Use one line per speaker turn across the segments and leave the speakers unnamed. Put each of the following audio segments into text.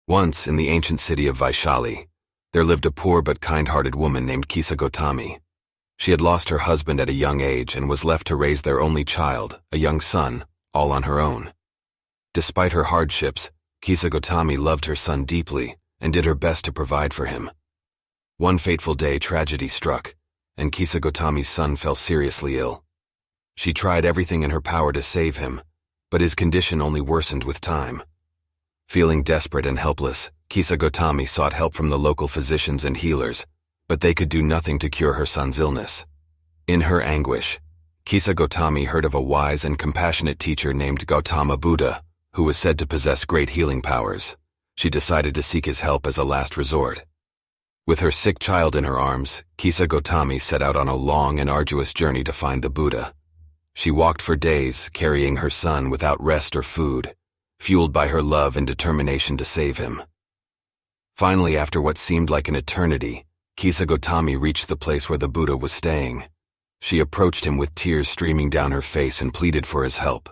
Once, in the ancient city of Vaishali, there lived a poor but kind-hearted woman named Kisa Gotami. She had lost her husband at a young age and was left to raise their only child, a young son, all on her own. Despite her hardships, Kisa Gotami loved her son deeply and did her best to provide for him. One fateful day, tragedy struck, and Kisa Gotami's son fell seriously ill. She tried everything in her power to save him, but his condition only worsened with time. Feeling desperate and helpless, Kisa Gotami sought help from the local physicians and healers, but they could do nothing to cure her son's illness. In her anguish, Kisa Gotami heard of a wise and compassionate teacher named Gautama Buddha, who was said to possess great healing powers. She decided to seek his help as a last resort. With her sick child in her arms, Kisa Gotami set out on a long and arduous journey to find the Buddha. She walked for days, carrying her son without rest or food, fueled by her love and determination to save him. Finally, after what seemed like an eternity, Kisa Gotami reached the place where the Buddha was staying. She approached him with tears streaming down her face and pleaded for his help.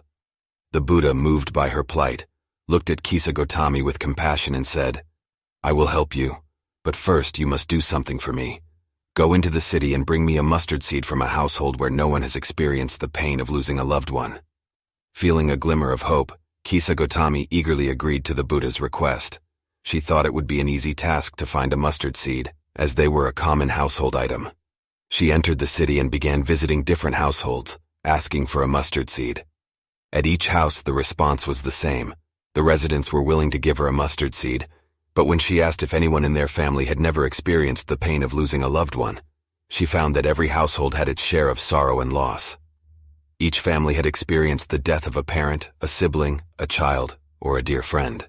The Buddha, moved by her plight, looked at Kisa Gotami with compassion and said, "I will help you, but first you must do something for me. Go into the city and bring me a mustard seed from a household where no one has experienced the pain of losing a loved one." Feeling a glimmer of hope, Kisa Gotami eagerly agreed to the Buddha's request. She thought it would be an easy task to find a mustard seed, as they were a common household item. She entered the city and began visiting different households, asking for a mustard seed. At each house, the response was the same. The residents were willing to give her a mustard seed, but when she asked if anyone in their family had never experienced the pain of losing a loved one, she found that every household had its share of sorrow and loss. Each family had experienced the death of a parent, a sibling, a child, or a dear friend.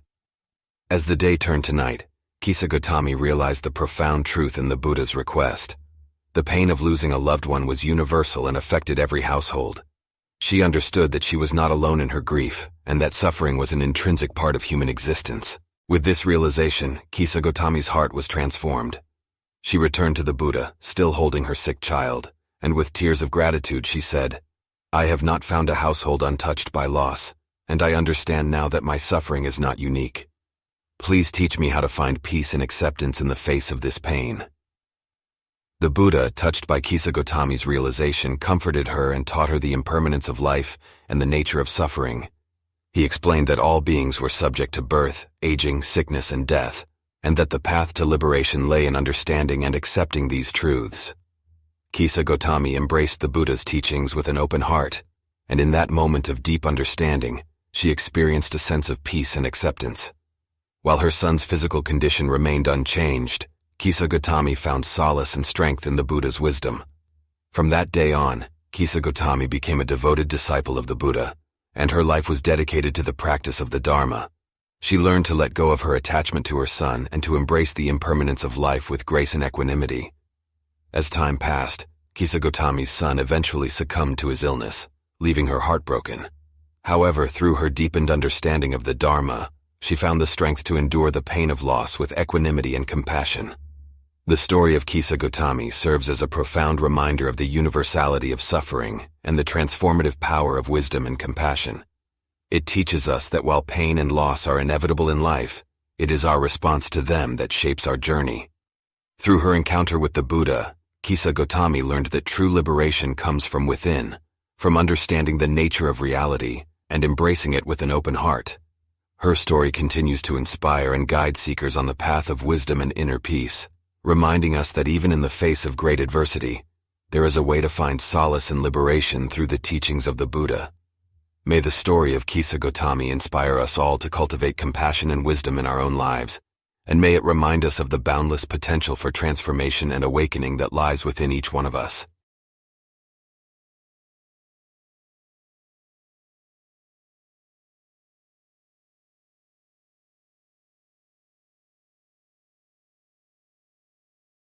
As the day turned to night, Kisa Gotami realized the profound truth in the Buddha's request. The pain of losing a loved one was universal and affected every household. She understood that she was not alone in her grief, and that suffering was an intrinsic part of human existence. With this realization, Kisa Gotami's heart was transformed. She returned to the Buddha, still holding her sick child, and with tears of gratitude she said, "I have not found a household untouched by loss, and I understand now that my suffering is not unique. Please teach me how to find peace and acceptance in the face of this pain." The Buddha, touched by Kisa Gotami's realization, comforted her and taught her the impermanence of life and the nature of suffering. He explained that all beings were subject to birth, aging, sickness, and death, and that the path to liberation lay in understanding and accepting these truths. Kisa Gotami embraced the Buddha's teachings with an open heart, and in that moment of deep understanding, she experienced a sense of peace and acceptance. While her son's physical condition remained unchanged, Kisa Gotami found solace and strength in the Buddha's wisdom. From that day on, Kisa Gotami became a devoted disciple of the Buddha, and her life was dedicated to the practice of the Dharma. She learned to let go of her attachment to her son and to embrace the impermanence of life with grace and equanimity. As time passed, Kisa Gotami's son eventually succumbed to his illness, leaving her heartbroken. However, through her deepened understanding of the Dharma, she found the strength to endure the pain of loss with equanimity and compassion. The story of Kisa Gotami serves as a profound reminder of the universality of suffering and the transformative power of wisdom and compassion. It teaches us that while pain and loss are inevitable in life, it is our response to them that shapes our journey. Through her encounter with the Buddha, Kisa Gotami learned that true liberation comes from within, from understanding the nature of reality and embracing it with an open heart. Her story continues to inspire and guide seekers on the path of wisdom and inner peace, reminding us that even in the face of great adversity, there is a way to find solace and liberation through the teachings of the Buddha. May the story of Kisa Gotami inspire us all to cultivate compassion and wisdom in our own lives, and may it remind us of the boundless potential for transformation and awakening that lies within each one of us.